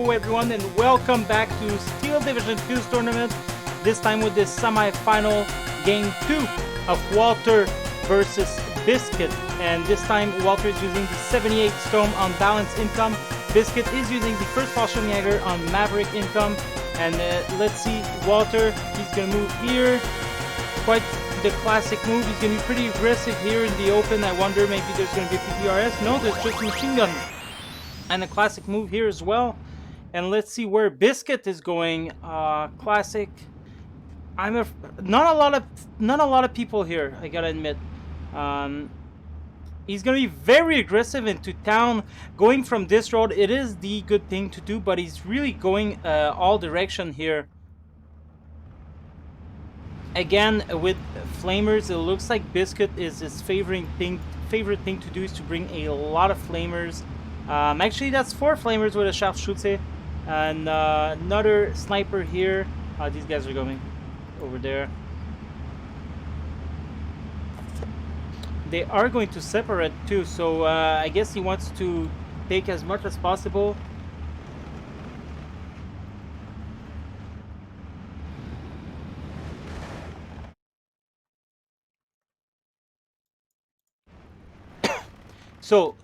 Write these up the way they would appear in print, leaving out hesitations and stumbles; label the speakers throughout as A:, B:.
A: Hello everyone and welcome back to Steel Division 2's tournament. This time with this semi-final game 2 of Walther versus Biscuit. And this time Walther is using the 78 Storm on Balance Income. Biscuit is using the first Fallschirmjäger on Maverick Income. And let's see, Walther, he's going to move here. Quite the classic move. He's going to be pretty aggressive here in the open. I wonder maybe there's going to be a PPRS. No, there's just a machine gun. And a classic move here as well. And let's see where Biscuit is going. Classic. Not a lot of people here, I gotta admit. He's gonna be very aggressive into town, going from this road. It is the good thing to do, but he's really going all direction here. Again, with flamers, it looks like Biscuit is his favorite thing to do is to bring a lot of flamers. Actually, that's 4 flamers with a Scharfschütze. And another sniper here. These guys are going over there. They are going to separate too, so I guess he wants to take as much as possible. So,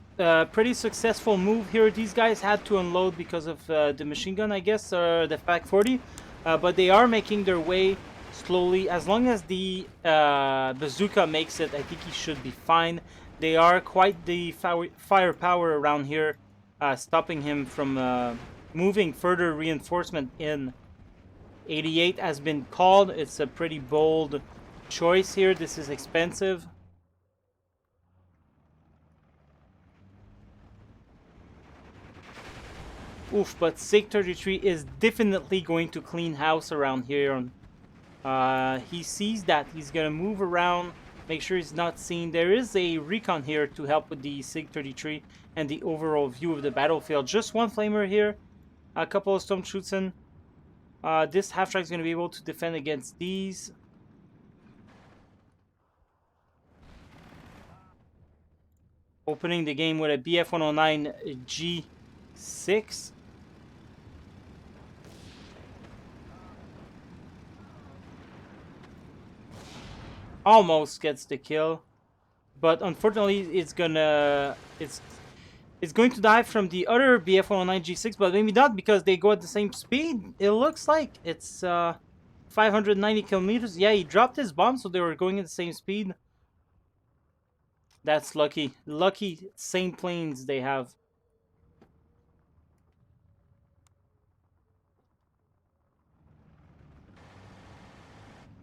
A: pretty successful move here. These guys had to unload because of the machine gun, I guess, or the FAC 40. But they are making their way slowly. As long as the bazooka makes it, I think he should be fine. They are quite the firepower around here, stopping him from moving further reinforcement in. 88 has been called. It's a pretty bold choice here. This is expensive. Oof, but SIG 33 is definitely going to clean house around here. He sees that. He's going to move around, make sure he's not seen. There is a recon here to help with the SIG 33 and the overall view of the battlefield. Just 1 flamer here, a couple of Sturmschützen. This half-track is going to be able to defend against these. Opening the game with a BF-109 G6. Almost gets the kill, but unfortunately it's going to die from the other BF-109 G6, but maybe not because they go at the same speed. It looks like it's 590 kilometers. Yeah, he dropped his bomb, so they were going at the same speed. That's lucky. Lucky same planes they have.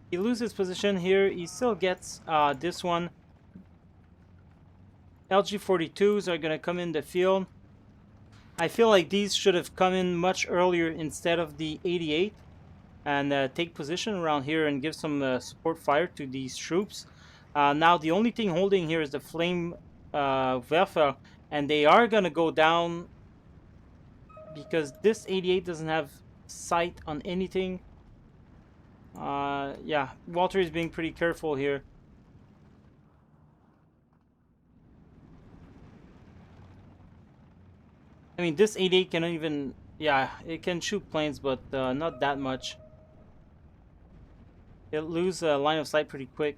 A: He loses position here. He still gets this one. LG-42s are going to come in the field. I feel like these should have come in much earlier instead of the 88. And take position around here and give some support fire to these troops. Now the only thing holding here is the flame Werfer. And they are going to go down because this 88 doesn't have sight on anything. Yeah, Walther is being pretty careful here. I mean, this 88 cannot even... Yeah, it can shoot planes, but not that much. It'll lose a line of sight pretty quick.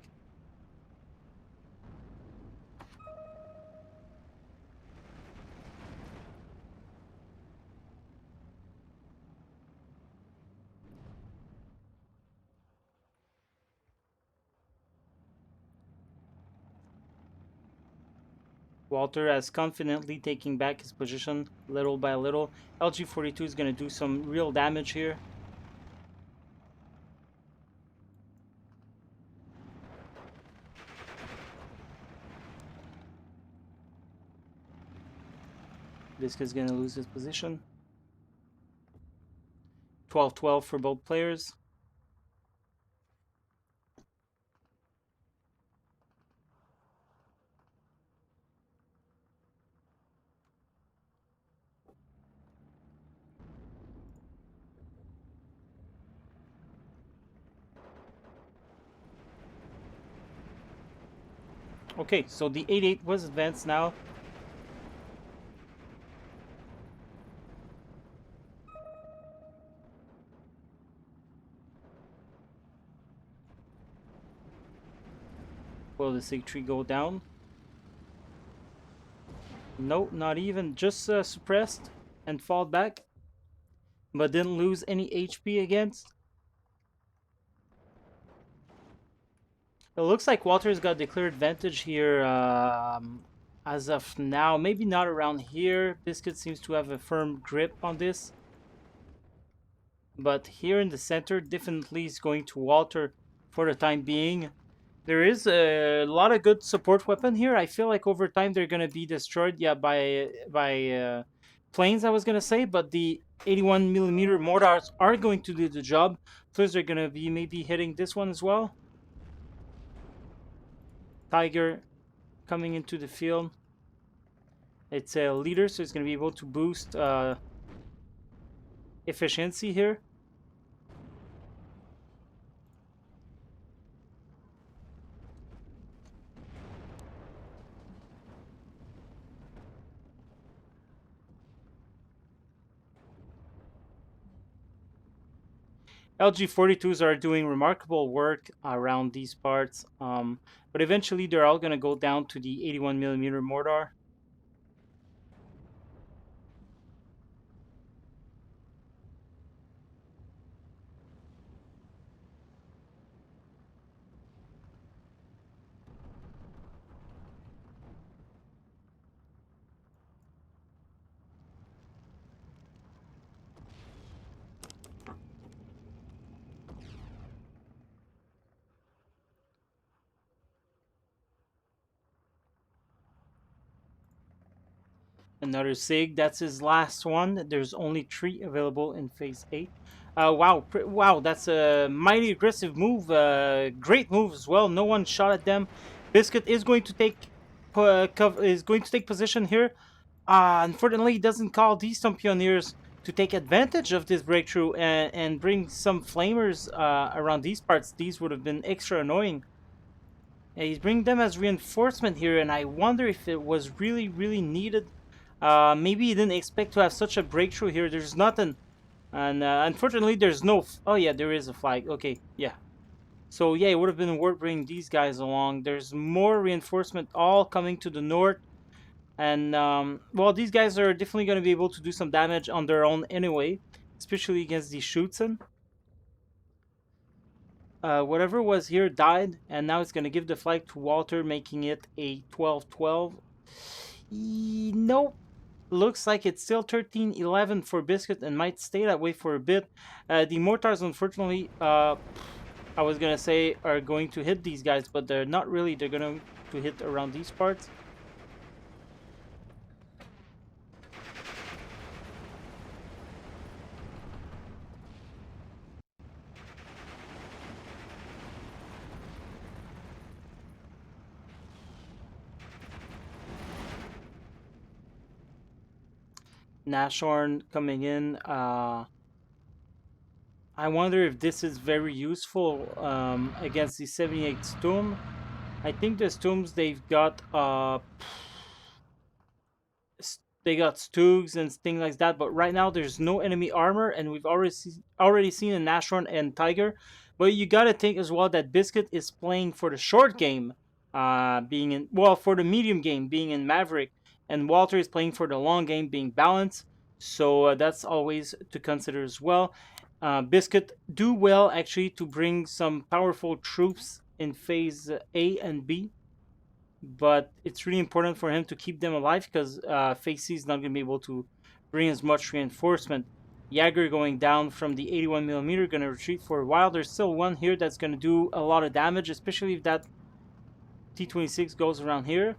A: Walther is confidently taking back his position little by little. LG-42 is going to do some real damage here. Biscuit is going to lose his position. 12-12 for both players. Okay, so the 88 was advanced now. Will the Sig Tree go down? Nope, not even. Just suppressed and fall back. But didn't lose any HP against. It looks like Walter's got the clear advantage here as of now. Maybe not around here. Biscuit seems to have a firm grip on this. But here in the center, definitely is going to Walter for the time being. There is a lot of good support weapon here. I feel like over time they're gonna be destroyed, yeah, by planes. I was gonna say, but the 81mm mortars are going to do the job. Plus, they're gonna be maybe hitting this one as well. Tiger coming into the field. It's a leader, so it's gonna be able to boost efficiency here. LG-42s are doing remarkable work around these parts, but eventually they're all going to go down to the 81mm mortar. Another SIG, that's his last one. There's only 3 available in Phase 8. Wow, that's a mighty aggressive move. Great move as well. No one shot at them. Biscuit is going to take position here. Unfortunately, he doesn't call these some pioneers to take advantage of this breakthrough and bring some flamers around these parts. These would have been extra annoying. And he's bringing them as reinforcement here, and I wonder if it was really, really needed. Maybe he didn't expect to have such a breakthrough here. There's nothing. And unfortunately, there's no... Oh, yeah, there is a flag. Okay, yeah. So, yeah, it would have been worth bringing these guys along. There's more reinforcement all coming to the north. And, well, these guys are definitely going to be able to do some damage on their own anyway. Especially against the Schutzen. Whatever was here died. And now it's going to give the flag to Walter, making it a 12-12. Nope. Looks like it's still 13-11 for Biscuit and might stay that way for a bit. The mortars, unfortunately, I was going to say, are going to hit these guys, but they're not really. They're going to hit around these parts. Nashorn coming in. I wonder if this is very useful against the 78 Sturm. I think the Sturms, they've got they got Stugs and things like that, but right now there's no enemy armor, and we've already seen a Nashorn and Tiger. But you gotta think as well that Biscuit is playing for the short game, being in for the medium game, being in Maverick, and Walter is playing for the long game, being balanced. So that's always to consider as well. Biscuit do well actually to bring some powerful troops in phase A and B, but it's really important for him to keep them alive because phase C is not going to be able to bring as much reinforcement. Jaeger going down from the 81mm, going to retreat for a while. There's still one here that's going to do a lot of damage, especially if that T-26 goes around here.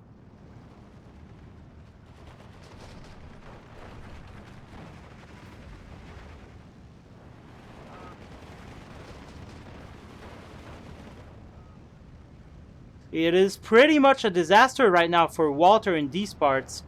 A: It is pretty much a disaster right now for Walter in these parts.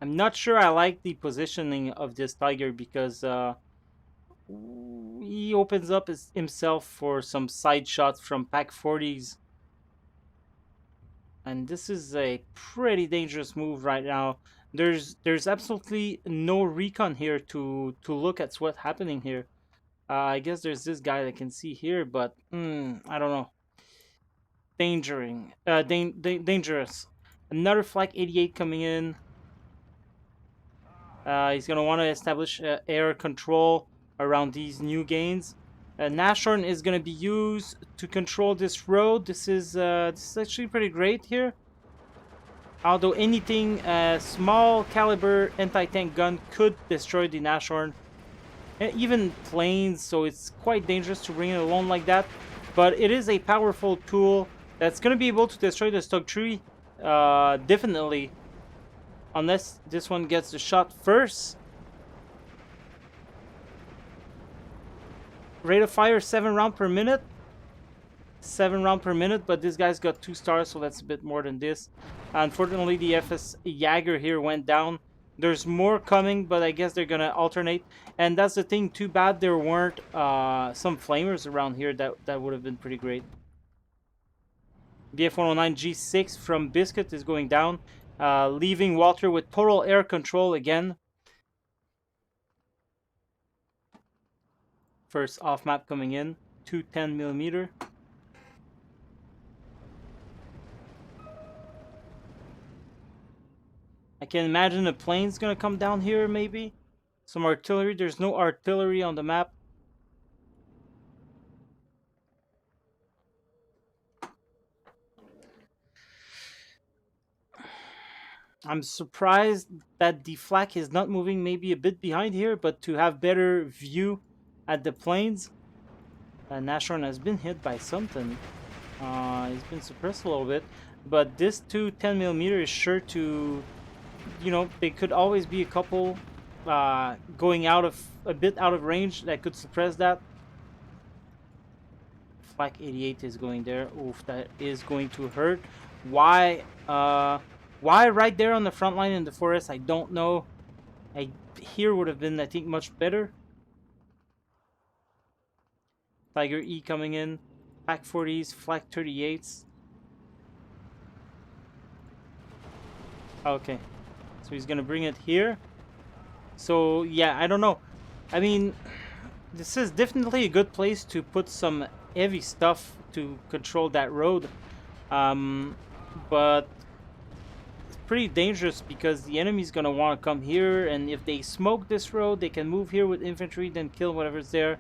A: I'm not sure I like the positioning of this Tiger because he opens up himself for some side shots from Pack 40s. And this is a pretty dangerous move right now. There's absolutely no recon here to look at what's happening here. I guess there's this guy that can see here, but I don't know. Dangerous. Another Flak 88 coming in. He's going to want to establish air control around these new gains. Nashorn is going to be used to control this road. This is actually pretty great here. Although anything small caliber anti-tank gun could destroy the Nashorn. And even planes, so it's quite dangerous to bring it alone like that. But it is a powerful tool that's going to be able to destroy the Stug tree. Definitely. Unless this one gets the shot first. Rate of fire 7 rounds per minute. 7 rounds per minute, but this guy's got 2 stars, so that's a bit more than this. Unfortunately, the FS Jaeger here went down. There's more coming, but I guess they're gonna alternate. And that's the thing, too bad there weren't some flamers around here. That would have been pretty great. BF-109 G6 from Biscuit is going down, leaving Walther with total air control again. First off map coming in, 210mm. I can imagine a plane's gonna come down here, maybe. Some artillery. There's no artillery on the map. I'm surprised that the flak is not moving maybe a bit behind here, but to have better view at the planes. Nashorn has been hit by something. He's been suppressed a little bit. But this 210mm is sure to, you know, they could always be a couple going out of a bit out of range that could suppress that. Flak 88 is going there. Oof, that is going to hurt. Why right there on the front line in the forest? I don't know. Here would have been, I think, much better. Tiger E coming in. Pack 40s, Flak 38s. Okay. So he's gonna bring it here. So yeah, I don't know. I mean, this is definitely a good place to put some heavy stuff to control that road. But it's pretty dangerous because the enemy's gonna want to come here, and if they smoke this road, they can move here with infantry, then kill whatever's there.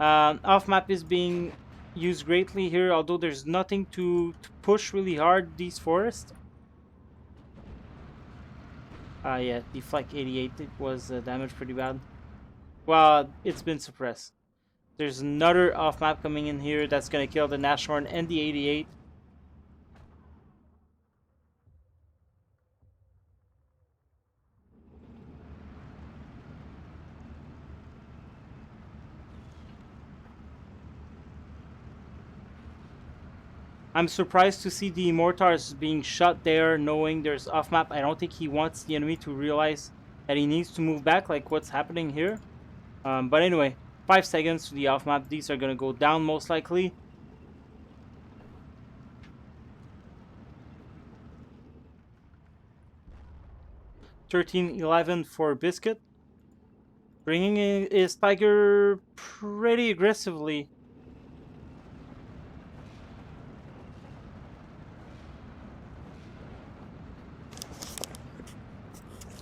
A: Off map is being used greatly here, although there's nothing to push really hard these forests. Yeah, the Flak 88, it was damaged pretty bad. Well, it's been suppressed. There's another off map coming in here that's gonna kill the Nashorn and the 88. I'm surprised to see the mortars being shot there, knowing there's off map. I don't think he wants the enemy to realize that he needs to move back, like what's happening here. But anyway, 5 seconds to the off map. These are gonna go down most likely. (13-11) for Biscuit, bringing in his Tiger pretty aggressively.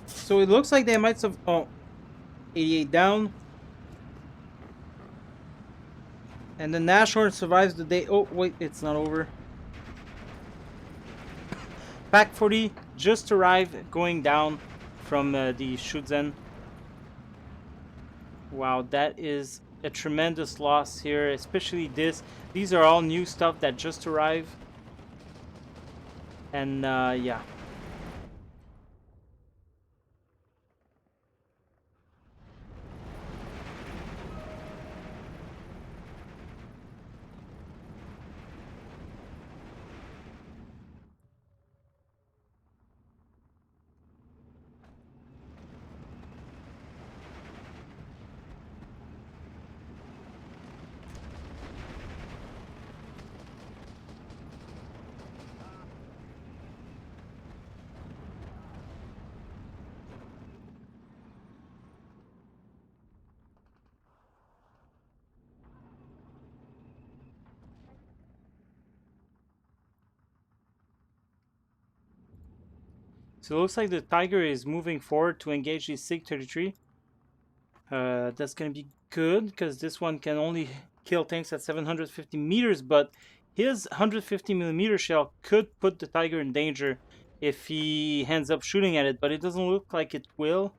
A: So it looks like they might have... Oh, 88 down. And the Nashorn survives the day. Oh, wait, it's not over. Pack 40 just arrived, going down from the Schutzen. Wow, that is a tremendous loss here, especially this. These are all new stuff that just arrived. And yeah. So it looks like the Tiger is moving forward to engage the SIG-33. That's gonna be good because this one can only kill tanks at 750 meters, but his 150 millimeter shell could put the Tiger in danger if he ends up shooting at it, but it doesn't look like it will.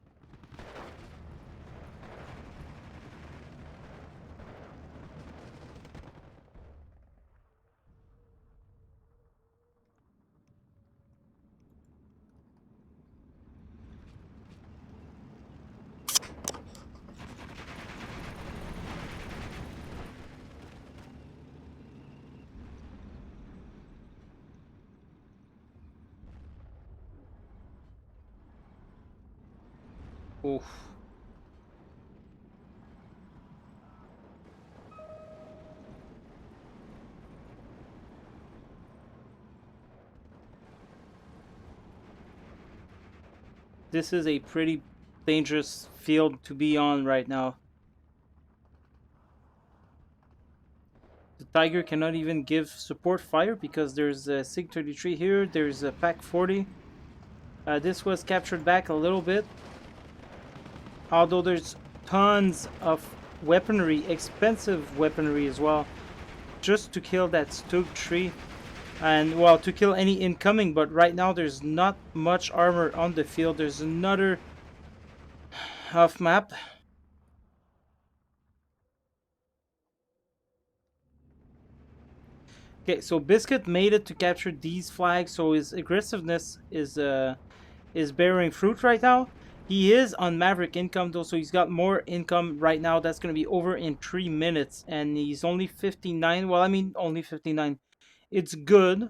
A: Oof. This is a pretty dangerous field to be on right now. The Tiger cannot even give support fire because there's a SIG-33 here, there's a PaK-40. This was captured back a little bit. Although there's tons of weaponry, expensive weaponry as well, just to kill that Stug tree. And, well, to kill any incoming, but right now there's not much armor on the field. There's another off map. Okay, so Biscuit made it to capture these flags, so his aggressiveness is bearing fruit right now. He is on Maverick income though, so he's got more income right now. That's going to be over in 3 minutes, and he's only 59. Well, I mean, only 59. It's good,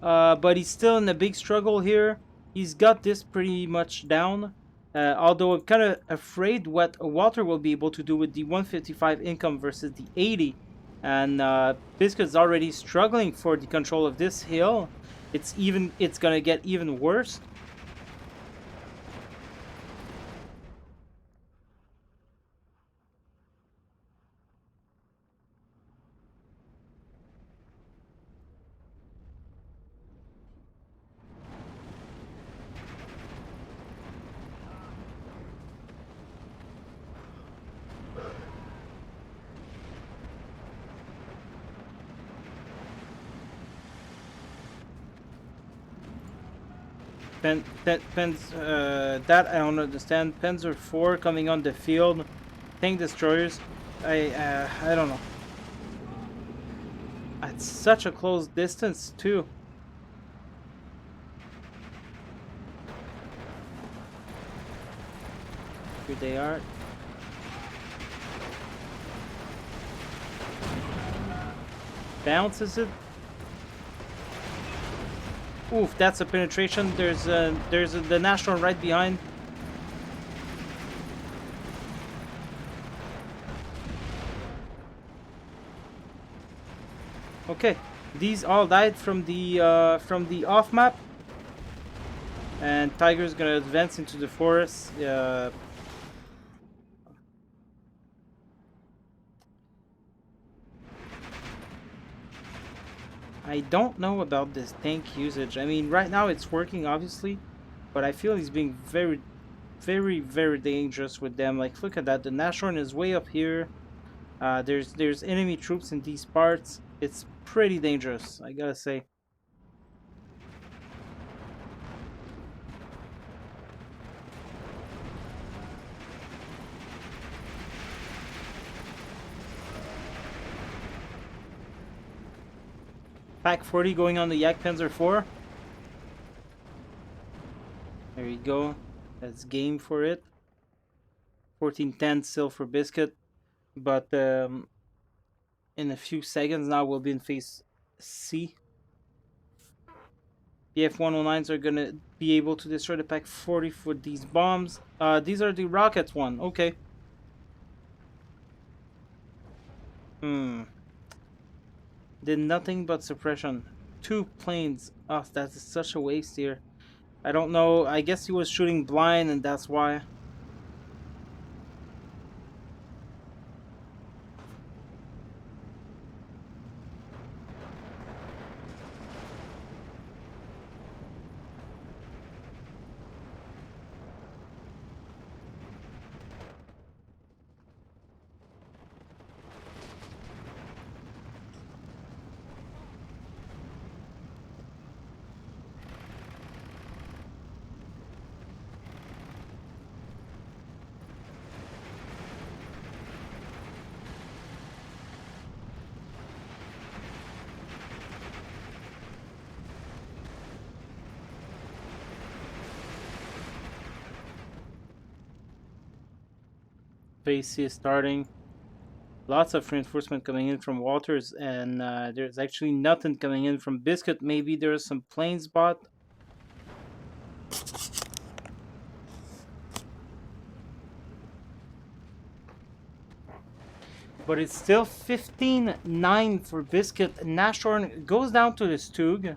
A: but he's still in a big struggle here. He's got this pretty much down. Although I'm kind of afraid what Walther will be able to do with the 155 income versus the 80. And Biscuit's already struggling for the control of this hill. It's gonna get even worse. That I don't understand. Panzer 4 coming on the field, tank destroyers. I don't know. At such a close distance too. Here they are. Bounces it. Oof, that's a penetration. There's the National right behind. Okay, these all died from the off map, and Tiger's gonna advance into the forest. I don't know about this tank usage. I mean, right now it's working, obviously, but I feel he's being very, very, very dangerous with them. Like, look at that. The Nashorn is way up here. There's enemy troops in these parts. It's pretty dangerous, I gotta say. PaK-40 going on the Yak Panzer 4. There you go. That's game for it. 1410 still for Biscuit. But in a few seconds now we'll be in phase C. The F-109s are gonna be able to destroy the PaK-40 for these bombs. These are the rockets one. Okay. Did nothing but suppression. 2 planes. Oh, that's such a waste here. I don't know. I guess he was shooting blind and that's why. Pace is starting. Lots of reinforcement coming in from Walters, and there's actually nothing coming in from Biscuit. Maybe there's some planes bot. But it's still 15-9 for Biscuit. Nashorn goes down to the Stug.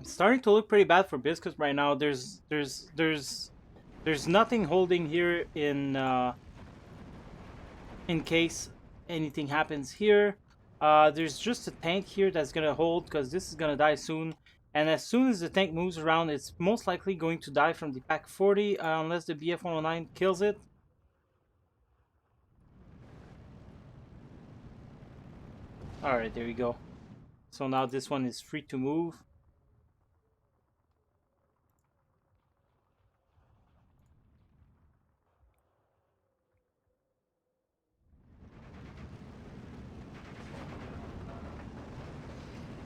A: It's starting to look pretty bad for Biscuit right now. There's nothing holding here in case anything happens here. There's just a tank here that's gonna hold because this is gonna die soon. And as soon as the tank moves around, it's most likely going to die from the Pack 40 unless the BF-109 kills it. Alright, there we go. So now this one is free to move.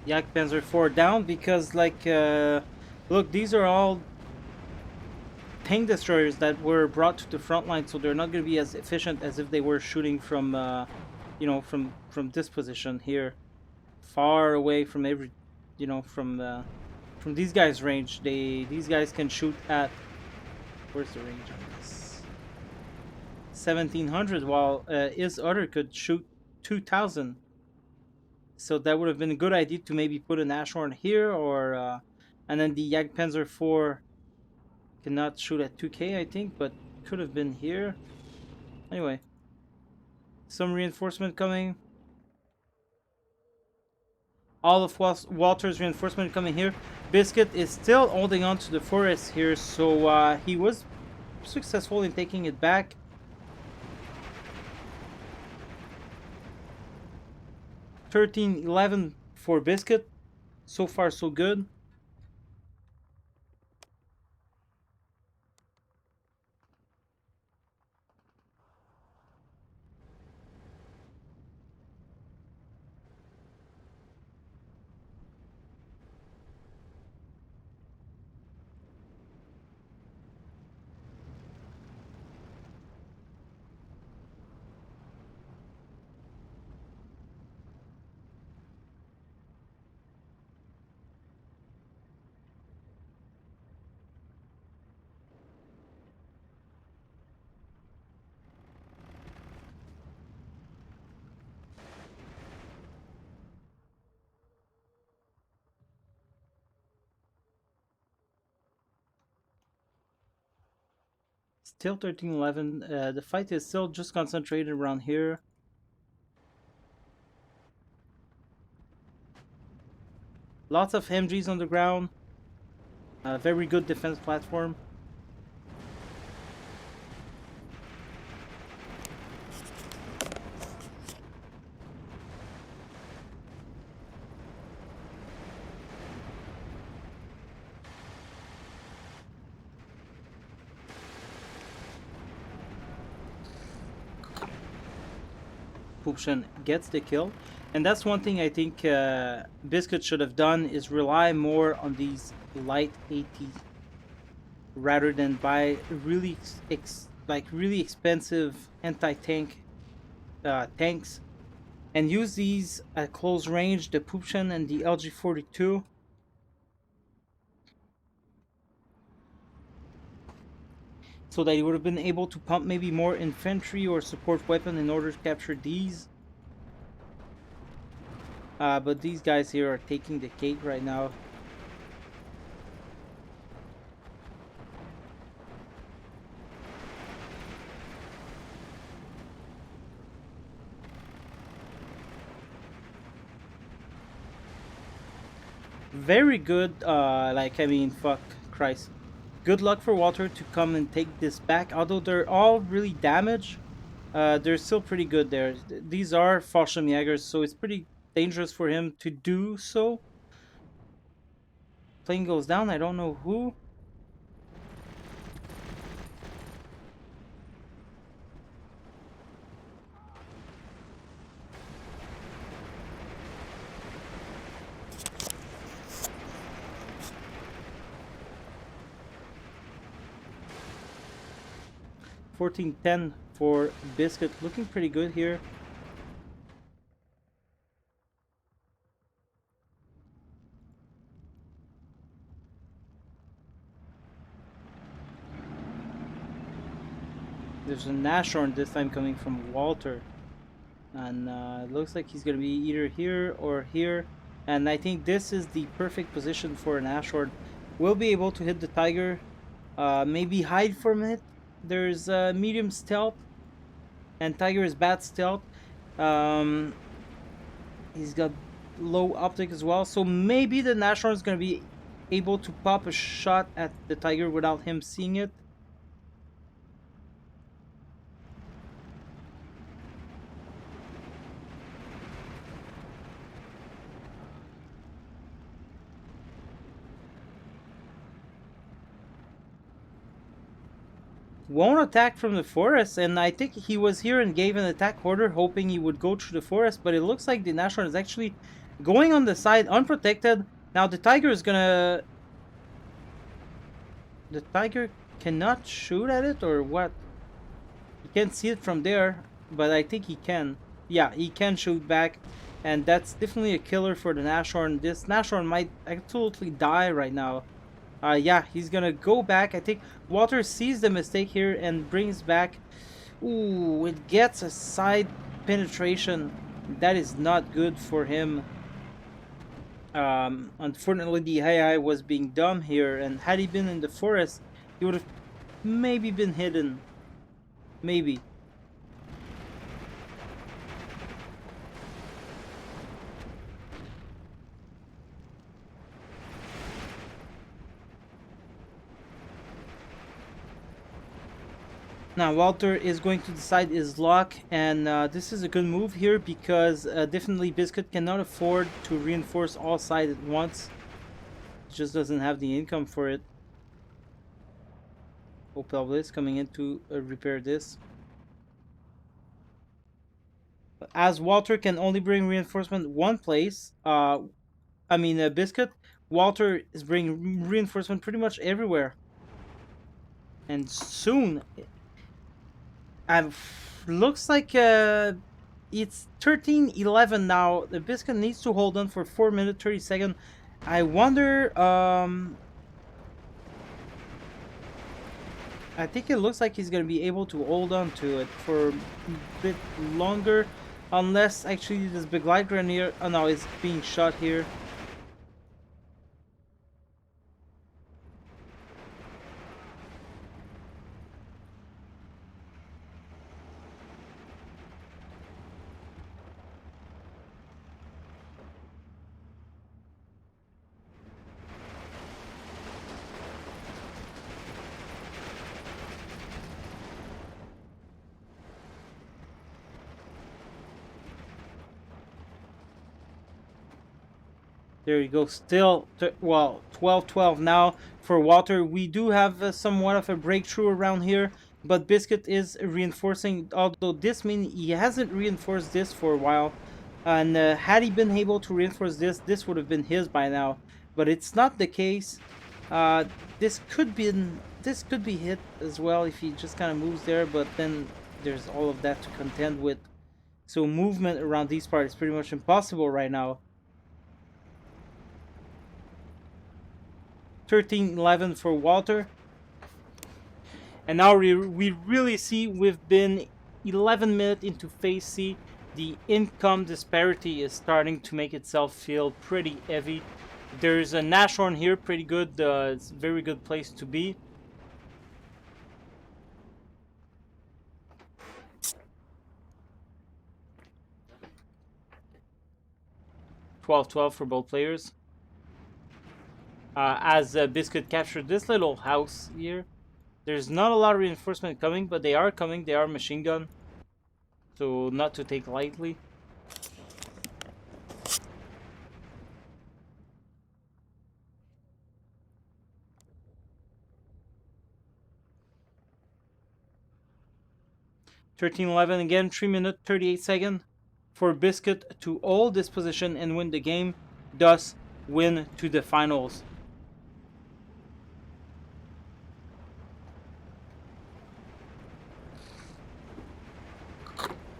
A: Yak Panzer IV down because, like, look, these are all tank destroyers that were brought to the front line, so they're not going to be as efficient as if they were shooting from, you know, from this position here, far away from every, you know, from these guys' range. These guys can shoot at, where's the range on this? 1700, while his other could shoot 2000. So that would have been a good idea to maybe put an Ashhorn here, or and then the Jagdpanzer IV cannot shoot at 2k, I think, but could have been here. Anyway, some reinforcement coming. All of Walter's reinforcement coming here. Biscuit is still holding on to the forest here, so he was successful in taking it back. $13-11 for Biscuit. So far, so good. Still 13-11. The fight is still just concentrated around here. Lots of MGs on the ground. Very good defense platform. Poopshin gets the kill, and that's one thing I think Biscuit should have done, is rely more on these light AT rather than buy really really expensive anti-tank tanks, and use these at close range, the Poopshin and the LG-42. so that he would have been able to pump maybe more infantry or support weapon in order to capture these. But these guys here are taking the cake right now. Very good, like, I mean, fuck Christ. Good luck for Walther to come and take this back. Although they're all really damaged, they're still pretty good there. These are Fallschirmjägers, so it's pretty dangerous for him to do so. Plane goes down, I don't know who. $14-10 for Biscuit, looking pretty good here. There's a Nashorn this time coming from Walther. And it looks like he's going to be either here or here. And I think this is the perfect position for an Nashorn. We'll be able to hit the Tiger. Maybe hide from it. There's medium stealth. And Tiger is bad stealth. He's got low optic as well. So maybe the Nashorn is going to be able to pop a shot at the Tiger without him seeing it. Won't attack from the forest, and I think he was here and gave an attack order hoping he would go through the forest, but it looks like the Nashorn is actually going on the side unprotected. Now the Tiger is gonna... The Tiger cannot shoot at it, or what? You can't see it from there, but I think he can. Yeah, he can shoot back, and that's definitely a killer for the Nashorn. This Nashorn might absolutely die right now. Yeah, he's gonna go back. I think Walther sees the mistake here and brings back. Ooh, it gets a side penetration. That is not good for him. Unfortunately, the AI was being dumb here, and had he been in the forest, he would have maybe been hidden. Maybe. Now Walther is going to decide his luck, and this is a good move here because definitely Biscuit cannot afford to reinforce all sides at once. He just doesn't have the income for it. Opel Bliss coming in to repair this. As Walther can only bring reinforcement one place, Biscuit, Walther is bringing reinforcement pretty much everywhere. And soon... looks like it's 13-11 now. The Biscuit needs to hold on for 4 minutes 30 seconds. I wonder. I think it looks like he's gonna be able to hold on to it for a bit longer, unless actually this big light grenadier. Oh no, it's being shot here. There you go. Still, well, 12-12 now for Walther. We do have somewhat of a breakthrough around here, but Biscuit is reinforcing, although this means he hasn't reinforced this for a while. And had he been able to reinforce this, this would have been his by now. But it's not the case. This could be hit as well if he just kind of moves there, but then there's all of that to contend with. So movement around these parts is pretty much impossible right now. 13-11 for Walther. And now we really see we've been 11 minutes into phase C. The income disparity is starting to make itself feel pretty heavy. There's a Nashorn here, pretty good. It's a very good place to be. 12-12 for both players. As Biscuit captured this little house here. There's not a lot of reinforcement coming, but they are coming. They are machine gun. So not to take lightly. $13-11 again, 3 minutes 38 seconds for Biscuit to hold this position and win the game, thus win to the finals.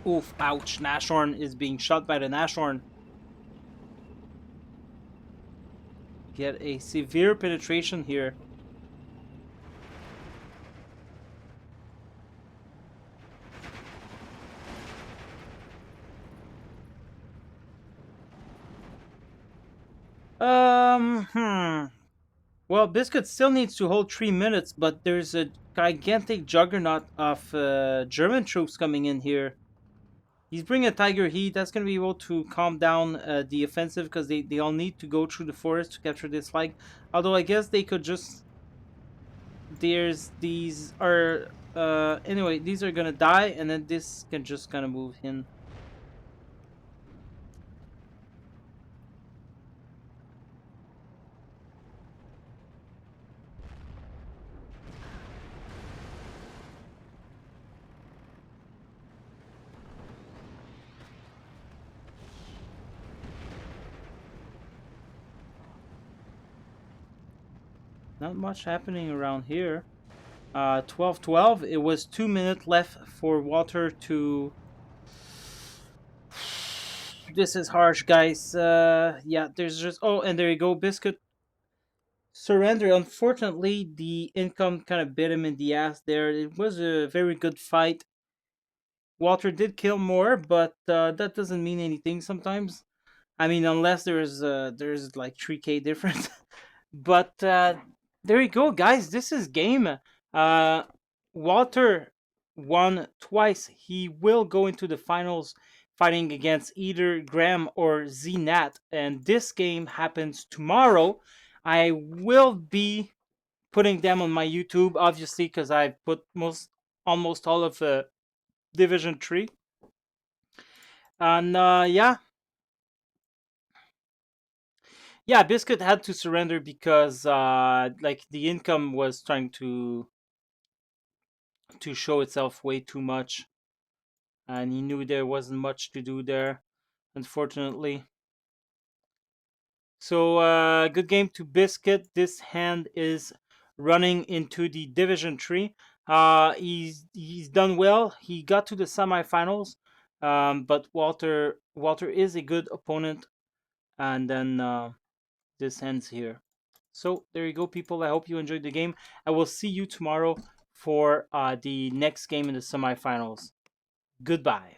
A: Oof, ouch, Nashorn is being shot by the Nashorn. Get a severe penetration here. Well, Biscuit still needs to hold 3 minutes, but there's a gigantic juggernaut of German troops coming in here. He's bringing a Tiger Heat. That's going to be able to calm down the offensive because they all need to go through the forest to capture this flag. Although I guess they could just... These are... anyway, these are going to die, and then this can just kind of move in. Not much happening around here. 12-12. It was 2 minutes left for Walther to... This is harsh, guys. Yeah, there's just... Oh, and there you go. Biscuit surrender. Unfortunately, the income kind of bit him in the ass there. It was a very good fight. Walther did kill more, but that doesn't mean anything sometimes. I mean, unless there's like 3K difference. But there you go, guys. This is game. Uh, Walther won twice. He will go into the finals fighting against either Graham or Znat. And this game happens tomorrow. I will be putting them on my YouTube, obviously, because I put almost all of Division 3. And yeah, Biscuit had to surrender because like the income was trying to show itself way too much, and he knew there wasn't much to do there, unfortunately. So good game to Biscuit. This hand is running into the Division 3. He's done well. He got to the semifinals, but Walther is a good opponent, and then this ends here. So there you go, people. I hope you enjoyed the game. I will see you tomorrow for the next game in the semifinals. Goodbye.